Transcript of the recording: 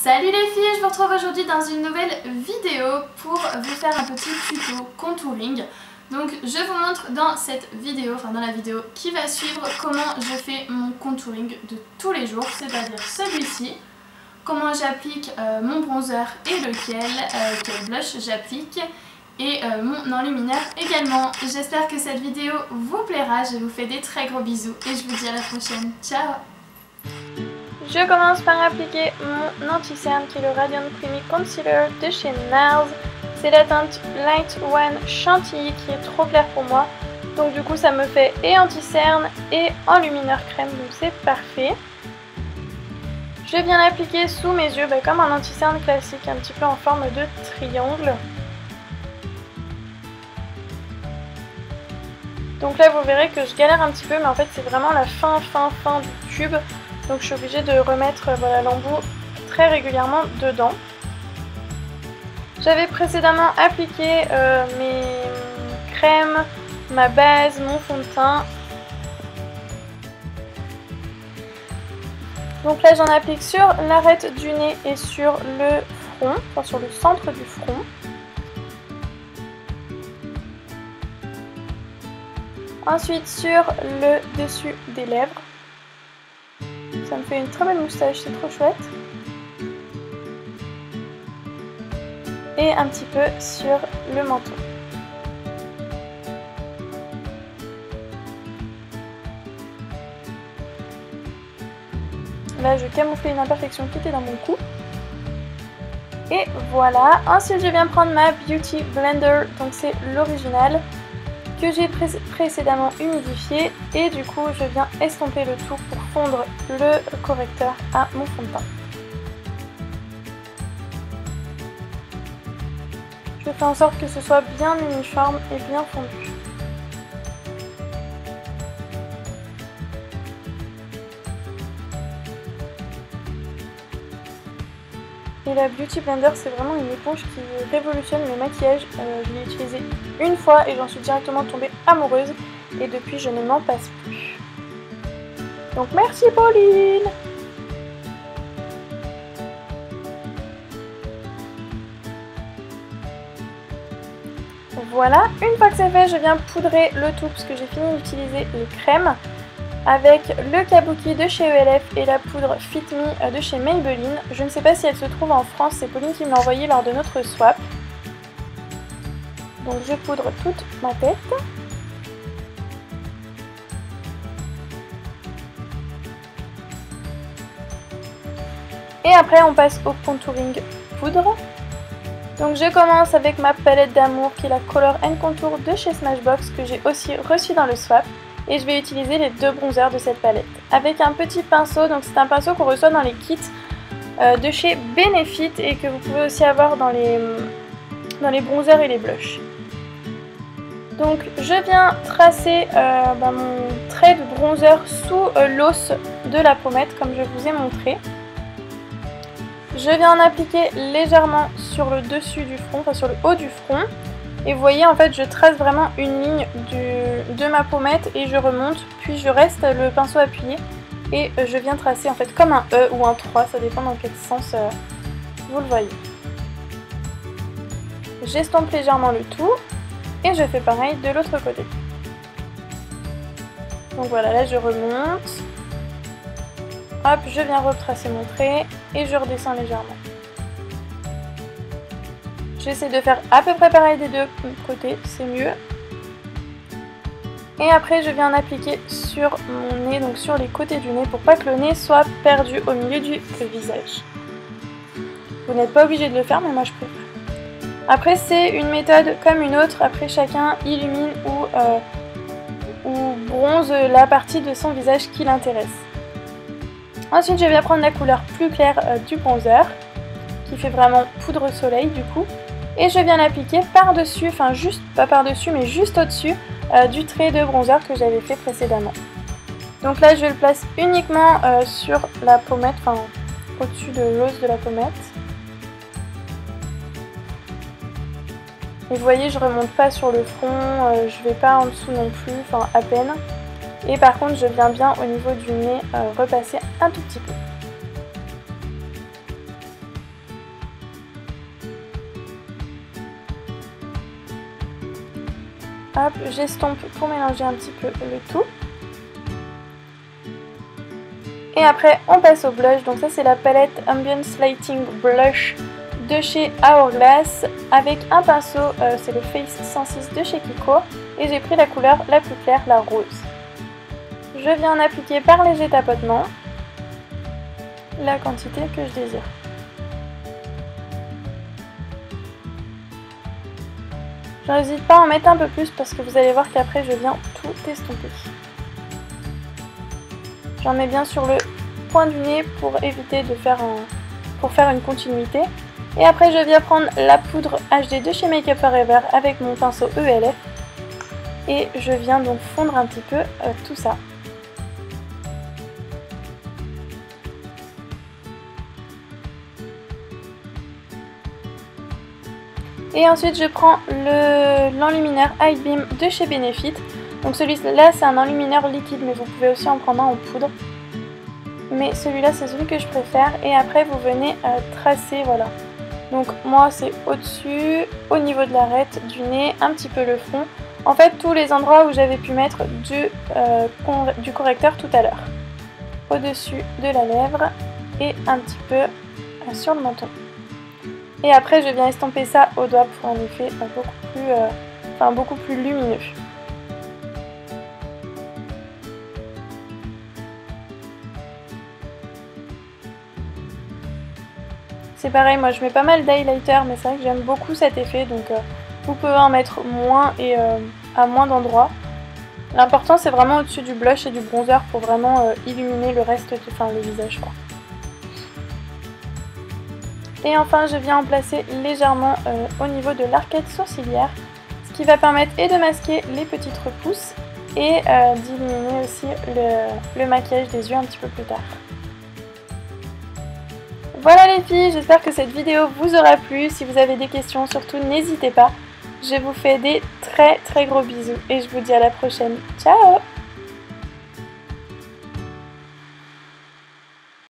Salut les filles, je vous retrouve aujourd'hui dans une nouvelle vidéo pour vous faire un petit tuto contouring. Donc je vous montre dans cette vidéo, enfin dans la vidéo qui va suivre, comment je fais mon contouring de tous les jours, c'est-à-dire celui-ci, comment j'applique mon bronzer et quel blush j'applique et mon enlumineur également. J'espère que cette vidéo vous plaira, je vous fais des très gros bisous et je vous dis à la prochaine. Ciao! Je commence par appliquer mon anti-cerne qui est le Radiant Creamy Concealer de chez NARS. C'est la teinte Light One Chantilly qui est trop claire pour moi. Donc du coup ça me fait et anti-cerne et enlumineur crème, donc c'est parfait. Je viens l'appliquer sous mes yeux comme un anti-cerne classique, un petit peu en forme de triangle. Donc là vous verrez que je galère un petit peu, mais en fait c'est vraiment la fin du tube. Donc je suis obligée de remettre l'embout très régulièrement dedans. J'avais précédemment appliqué mes crèmes, ma base, mon fond de teint. Donc là j'en applique sur l'arête du nez et sur le front, enfin sur le centre du front. Ensuite sur le dessus des lèvres. Ça me fait une très belle moustache, c'est trop chouette. Et un petit peu sur le menton. Là, je camouflais une imperfection qui était dans mon cou. Et voilà. Ensuite, je viens prendre ma Beauty Blender, donc c'est l'original, que j'ai précédemment humidifié. Et du coup, je viens estomper le tout pour fondre le correcteur à mon fond de teint. Je fais en sorte que ce soit bien uniforme et bien fondu. Et la Beauty Blender, c'est vraiment une éponge qui révolutionne le maquillage. Je l'ai utilisée une fois et j'en suis directement tombée amoureuse. Et depuis, je ne m'en passe plus. Donc merci Pauline! Voilà, une fois que c'est fait, je viens poudrer le tout parce que j'ai fini d'utiliser les crèmes avec le kabuki de chez ELF et la poudre Fit Me de chez Maybelline. Je ne sais pas si elle se trouve en France, c'est Pauline qui me l'a envoyée lors de notre swap. Donc je poudre toute ma tête. Et après on passe au contouring poudre. Donc je commence avec ma palette d'amour qui est la Color & Contour de chez Smashbox que j'ai aussi reçue dans le swap. Et je vais utiliser les deux bronzers de cette palette. Avec un petit pinceau, donc c'est un pinceau qu'on reçoit dans les kits de chez Benefit et que vous pouvez aussi avoir dans les bronzers et les blushs. Donc je viens tracer mon trait de bronzer sous l'os de la pommette comme je vous ai montré. Je viens en appliquer légèrement sur le dessus du front, enfin sur le haut du front. Et vous voyez en fait je trace vraiment une ligne de ma pommette et je remonte, puis je reste le pinceau appuyé et je viens tracer en fait comme un E ou un 3, ça dépend dans quel sens vous le voyez. J'estompe légèrement le tout et je fais pareil de l'autre côté. Donc voilà, là je remonte, hop, je viens retracer mon trait et je redescends légèrement. J'essaie de faire à peu près pareil des deux côtés, c'est mieux. Et après je viens en appliquer sur mon nez, donc sur les côtés du nez, pour pas que le nez soit perdu au milieu du visage. Vous n'êtes pas obligé de le faire, mais moi je préfère. Après c'est une méthode comme une autre, après chacun illumine ou bronze la partie de son visage qui l'intéresse. Ensuite je viens prendre la couleur plus claire du bronzer, qui fait vraiment poudre soleil du coup. Et je viens l'appliquer par-dessus, enfin juste, pas par-dessus, mais juste au-dessus du trait de bronzer que j'avais fait précédemment. Donc là, je le place uniquement sur la pommette, enfin au-dessus de l'os de la pommette. Et vous voyez, je remonte pas sur le front, je vais pas en dessous non plus, enfin à peine. Et par contre, je viens bien au niveau du nez repasser un tout petit peu. Hop, j'estompe pour mélanger un petit peu le tout. Et après, on passe au blush. Donc ça, c'est la palette Ambience Lighting Blush de chez Hourglass avec un pinceau, c'est le Face 106 de chez Kiko. Et j'ai pris la couleur la plus claire, la rose. Je viens en appliquer par léger tapotement la quantité que je désire. Je n'hésite pas à en mettre un peu plus parce que vous allez voir qu'après je viens tout estomper. J'en mets bien sur le point du nez pour éviter de faire une continuité. Et après je viens prendre la poudre HD de chez Make Up Forever avec mon pinceau ELF. Et je viens donc fondre un petit peu tout ça. Et ensuite je prends l'enlumineur High Beam de chez Benefit. Donc celui-là c'est un enlumineur liquide mais vous pouvez aussi en prendre un en poudre. Mais celui-là c'est celui que je préfère. Et après vous venez tracer, voilà. Donc moi c'est au-dessus, au niveau de l'arête, du nez, un petit peu le front. En fait tous les endroits où j'avais pu mettre du correcteur tout à l'heure. Au-dessus de la lèvre et un petit peu sur le menton. Et après je viens estomper ça au doigt pour un effet beaucoup plus lumineux. C'est pareil, moi je mets pas mal d'highlighter mais c'est vrai que j'aime beaucoup cet effet, donc vous pouvez en mettre moins et à moins d'endroits. L'important c'est vraiment au-dessus du blush et du bronzer pour vraiment illuminer le reste, le visage quoi. Et enfin je viens en placer légèrement au niveau de l'arcade sourcilière, ce qui va permettre et de masquer les petites repousses et d'illuminer aussi le maquillage des yeux un petit peu plus tard. Voilà les filles, j'espère que cette vidéo vous aura plu. Si vous avez des questions, surtout n'hésitez pas. Je vous fais des très gros bisous et je vous dis à la prochaine. Ciao!